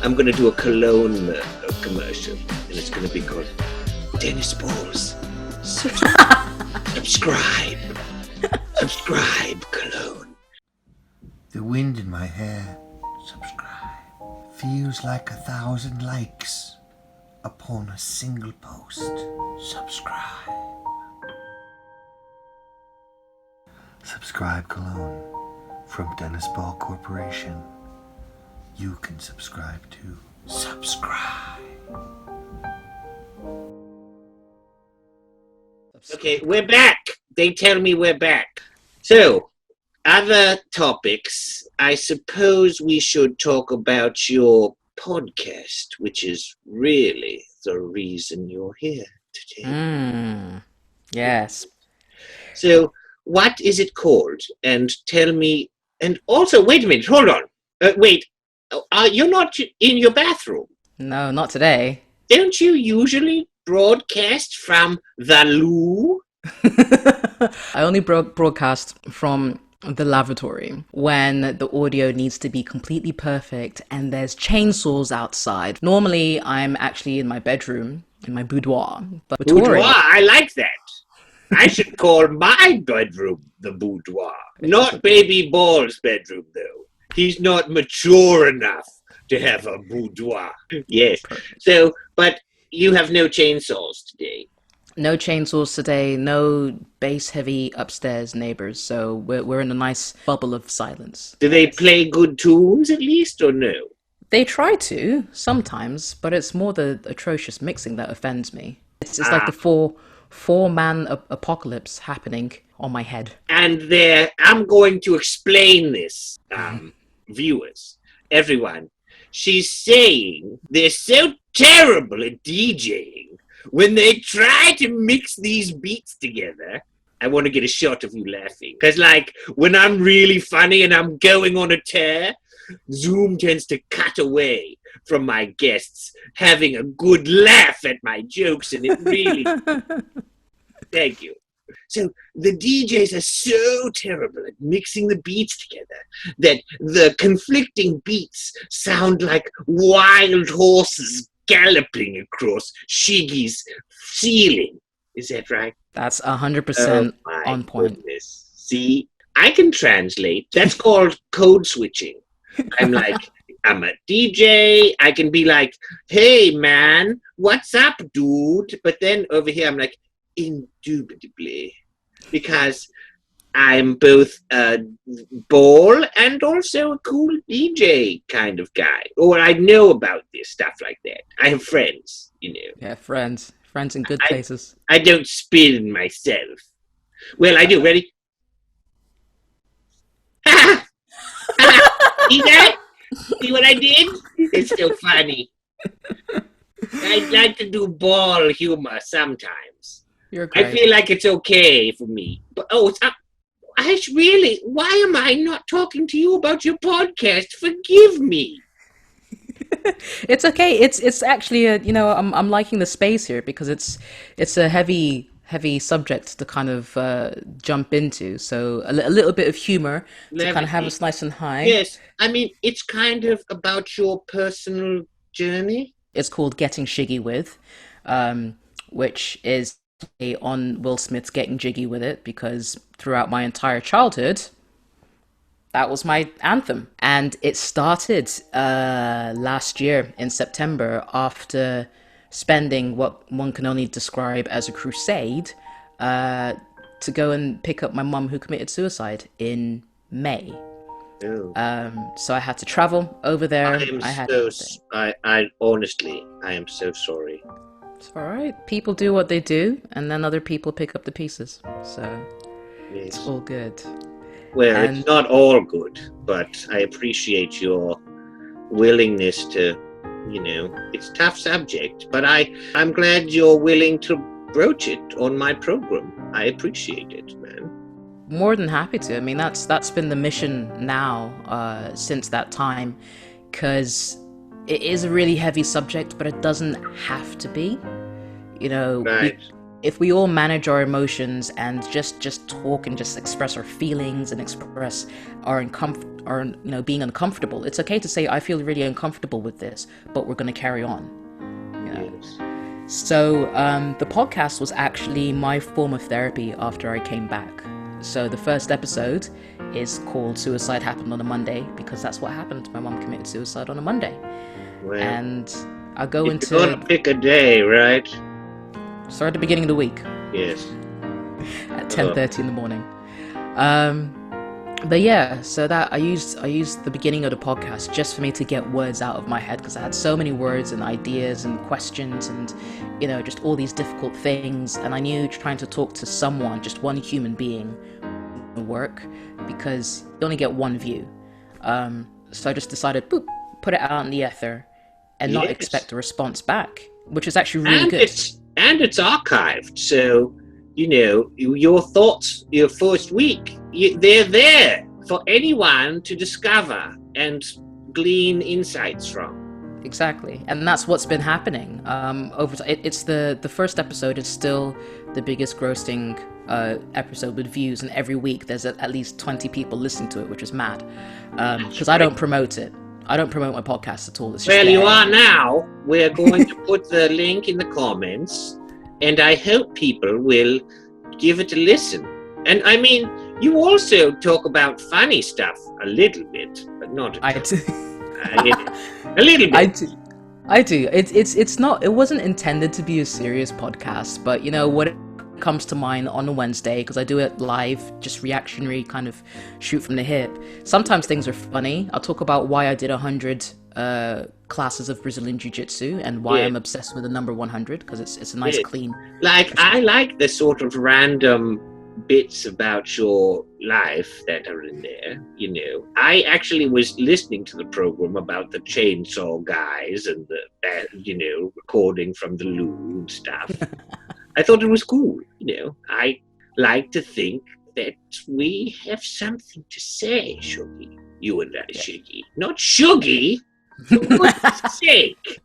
I'm going to do a cologne commercial, and it's going to be called Dennis Balls. Subscribe. Subscribe, cologne. The wind in my hair. Subscribe. Feels like 1,000 likes upon a single post. Subscribe. Subscribe cologne from Dennis Ball Corporation. You can subscribe to subscribe. Okay, we're back. They tell me we're back. So, other topics. I suppose we should talk about your podcast, which is really the reason you're here today. Yes. So, what is it called? And tell me. And also, wait a minute. Hold on. Wait. You're not in your bathroom. No, not today. Don't you usually broadcast from the loo? I only broadcast from the lavatory when the audio needs to be completely perfect and there's chainsaws outside. Normally, I'm actually in my bedroom, in my boudoir. But Boudoir? I like that. I should call my bedroom the boudoir. Not Baby Ball's bedroom, though. He's not mature enough to have a boudoir. Yes. So, but you have no chainsaws today. No chainsaws today, no bass-heavy upstairs neighbors, so we're in a nice bubble of silence. Do they play good tunes at least, or no? They try to, sometimes, but it's more the atrocious mixing that offends me. It's like the four-man apocalypse happening on my head. And I'm going to explain this, viewers, everyone. She's saying they're so terrible at DJing. When they try to mix these beats together, I want to get a shot of you laughing. Because, like, when I'm really funny and I'm going on a tear, Zoom tends to cut away from my guests having a good laugh at my jokes, and it really... Thank you. So the DJs are so terrible at mixing the beats together that the conflicting beats sound like wild horses galloping across Shiggi's ceiling. Is that right? That's 100% on point. Goodness. See, I can translate. That's called code switching. I'm a DJ. I can be like, hey, man, what's up, dude? But then over here, I'm like, indubitably. Because I'm both a ball and also a cool DJ kind of guy. Or I know about this stuff like that. I have friends, you know. Yeah, friends. Friends in good places. I don't spin myself. Well, I do. Ready? See that? See what I did? It's so funny. I like to do ball humor sometimes. You're great. I feel like it's okay for me. But why am I not talking to you about your podcast? Forgive me. It's okay. It's actually I'm liking the space here because it's a heavy subject to kind of jump into. So a little bit of humor to kind of have us nice and high. Yes, I mean it's kind of about your personal journey. It's called Getting Shiggy With, which is on Will Smith's Getting Jiggy With It, because throughout my entire childhood, that was my anthem. And it started last year in September after spending what one can only describe as a crusade to go and pick up my mum who committed suicide in May. Oh. So I had to travel over there. I honestly, I am so sorry. It's all right. People do what they do, and then other people pick up the pieces. So Yes. it's all good. Well, it's not all good, but I appreciate your willingness to, it's a tough subject, but I'm glad you're willing to broach it on my program. I appreciate it, man. More than happy to. I mean, that's been the mission now since that time, because it is a really heavy subject, but it doesn't have to be. Right. if we all manage our emotions and just talk and just express our feelings and express our being uncomfortable, it's okay to say, I feel really uncomfortable with this, but we're going to carry on. Yes. So the podcast was actually my form of therapy after I came back. So the first episode is called Suicide Happened on a Monday, because that's what happened. My mom committed suicide on a Monday. Well, And I go into... You're gonna pick a day, right? Start at the beginning of the week. Yes. At 10:30 in the morning. But yeah, so that I used the beginning of the podcast just for me to get words out of my head, because I had so many words and ideas and questions and, just all these difficult things. And I knew trying to talk to someone, just one human being, would work, because you only get one view. So I just decided, put it out in the ether and not expect a response back, which is actually really good. It's archived, so your thoughts, your first week, they're there for anyone to discover and glean insights from. Exactly, and that's what's been happening. It's the first episode is still the biggest grossing episode with views, and every week there's at least 20 people listening to it, which is mad. Because I don't promote it. I don't promote my podcast at all. It's just you are now. We're going to put the link in the comments, and I hope people will give it a listen. And I mean, you also talk about funny stuff a little bit, but not a little bit. I do. It's not. It wasn't intended to be a serious podcast, but what comes to mind on a Wednesday, because I do it live, just reactionary, kind of shoot from the hip. Sometimes things are funny. I'll talk about why I did 100 classes of Brazilian Jiu-Jitsu and why I'm obsessed with the number 100, because it's a nice clean. I like the sort of random bits about your life that are in there. I actually was listening to the program about the chainsaw guys and the recording from the loo and stuff. I thought it was cool. I like to think that we have something to say, Shuggy. You and I, Shiggy. Not Shuggy, for goodness sake.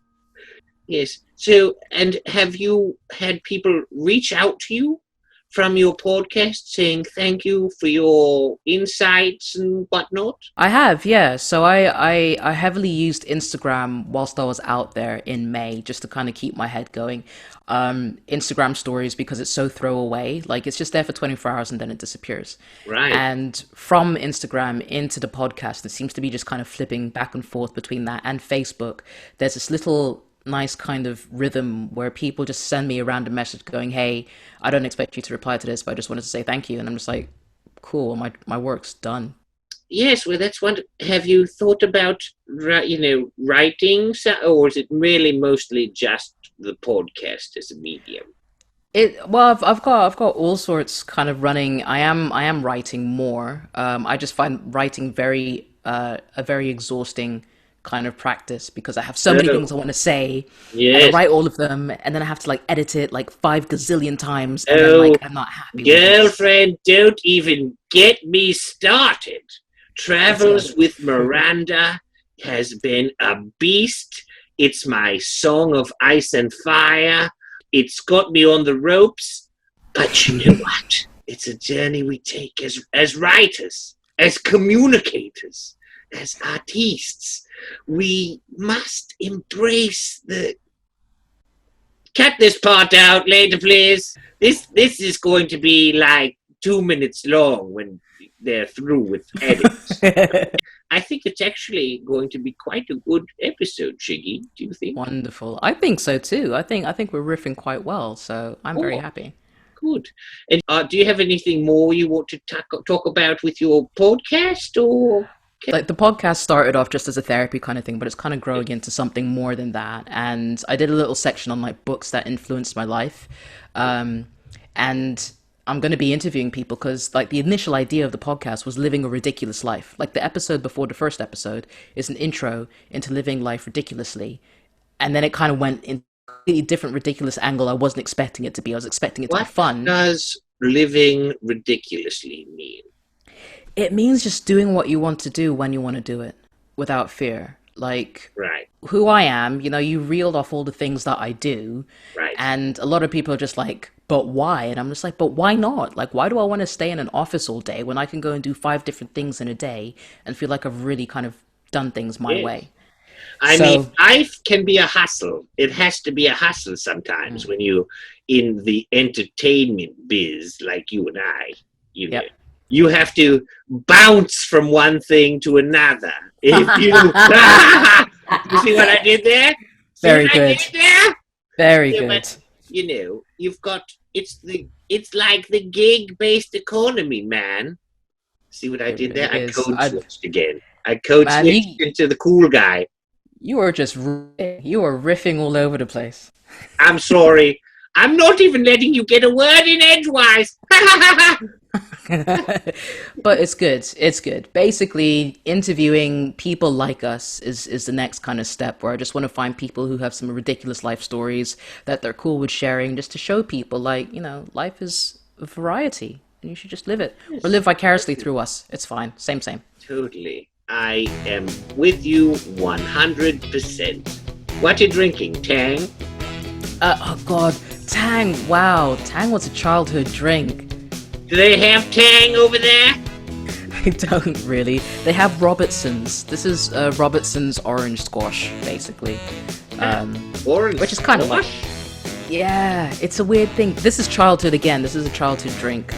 Yes. So, and have you had people reach out to you from your podcast saying thank you for your insights and whatnot? I have, yeah. So I heavily used Instagram whilst I was out there in May, just to kind of keep my head going. Instagram stories, because it's so throwaway. Like, it's just there for 24 hours and then it disappears. Right. And from Instagram into the podcast, it seems to be just kind of flipping back and forth between that and Facebook. There's this little nice kind of rhythm where people just send me a random message going, hey, I don't expect you to reply to this, but I just wanted to say thank you. And I'm just like, cool, my work's done. Yes, well, that's one. Have you thought about, writing, or is it really mostly just the podcast as a medium? Well, I've got all sorts kind of running. I am writing more. I just find writing a very exhausting kind of practice, because I have so many things I want to say, and I write all of them, and then I have to edit it 5 gazillion times, and then I'm not happy. Girlfriend, don't even get me started. Travels with Miranda has been a beast. It's my song of ice and fire. It's got me on the ropes. But you know what? It's a journey we take as writers, as communicators, as artists. We must embrace the... Cut this part out later, please. This is going to be 2 minutes long when they're through with edits. I think it's actually going to be quite a good episode, Shiggy. Do you think? Wonderful. I think so too. I think we're riffing quite well, so I'm very happy. Good. And do you have anything more you want to talk about with your podcast, or? The podcast started off just as a therapy kind of thing, but it's kind of growing into something more than that. And I did a little section on books that influenced my life. And I'm going to be interviewing people, because the initial idea of the podcast was living a ridiculous life. The episode before the first episode is an intro into living life ridiculously. And then it kind of went in a completely different ridiculous angle I wasn't expecting it to be. I was expecting it to be fun. What does living ridiculously mean? It means just doing what you want to do when you want to do it, without fear. Right. Who I am, you reeled off all the things that I do. Right. And a lot of people are just but why? And I'm just like, but why not? Like, why do I want to stay in an office all day when I can go and do 5 different things in a day and feel like I've really kind of done things my Yes. way? I So, mean, life can be a hustle. It has to be a hustle sometimes when you in the entertainment biz like you and I, you know. yep. You have to bounce from one thing to another. If you you see what I did there? See Very what I good. did there? Very Yeah, good. but you know, you've got it's like the gig-based economy, man. See what I did there? It I is. code switched again. I code Man, switched into the cool guy. you are just you are riffing all over the place. I'm sorry. I'm not even letting you get a word in edgewise. But it's good. It's good. Basically, interviewing people like us is the next kind of step where I just want to find people who have some ridiculous life stories that they're cool with sharing, just to show people, like, life is a variety and you should just live it or live vicariously through us. It's fine. Same, same. Totally. I am with you 100%. What you drinking, Tang? Oh God, Tang. Wow, Tang was a childhood drink. Do they have Tang over there? I don't really. They have Robertson's. This is Robertson's orange squash, basically. Orange Which is kind of squash? Yeah, it's a weird thing. This is childhood again. This is a childhood drink.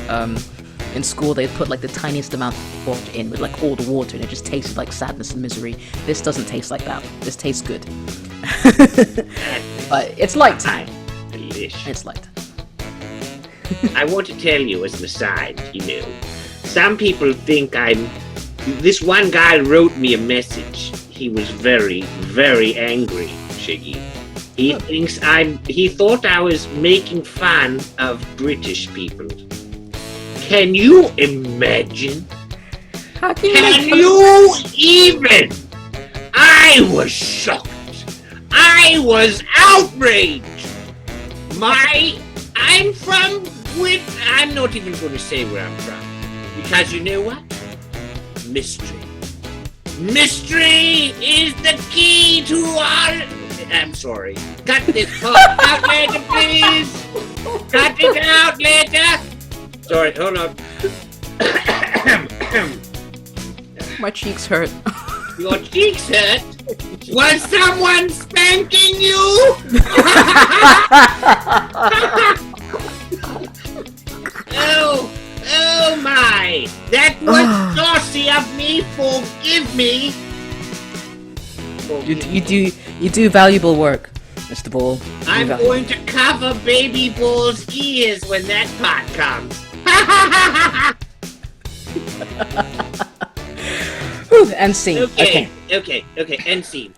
In school, they'd put like the tiniest amount of water in with like all the water, and it just tasted like sadness and misery. This doesn't taste like that. This tastes good. But it's light. Delicious. It's light. I want to tell you as an aside, some people think this one guy wrote me a message. He was very, very angry, Shiggy. He thought I was making fun of British people. Can you imagine? How can you even? I was shocked. I was outraged. I'm not even going to say where I'm from. Because you know what? Mystery. Mystery is the key to all... I'm sorry. Cut this part out later, please. Cut it out later. Sorry, hold on. My cheeks hurt. Your cheeks hurt? Was someone spanking you? Oh my! That was saucy of me. Forgive me. You do valuable work, Mr. Ball. I'm going to cover Baby Ball's ears when that part comes. End scene. Okay, end scene.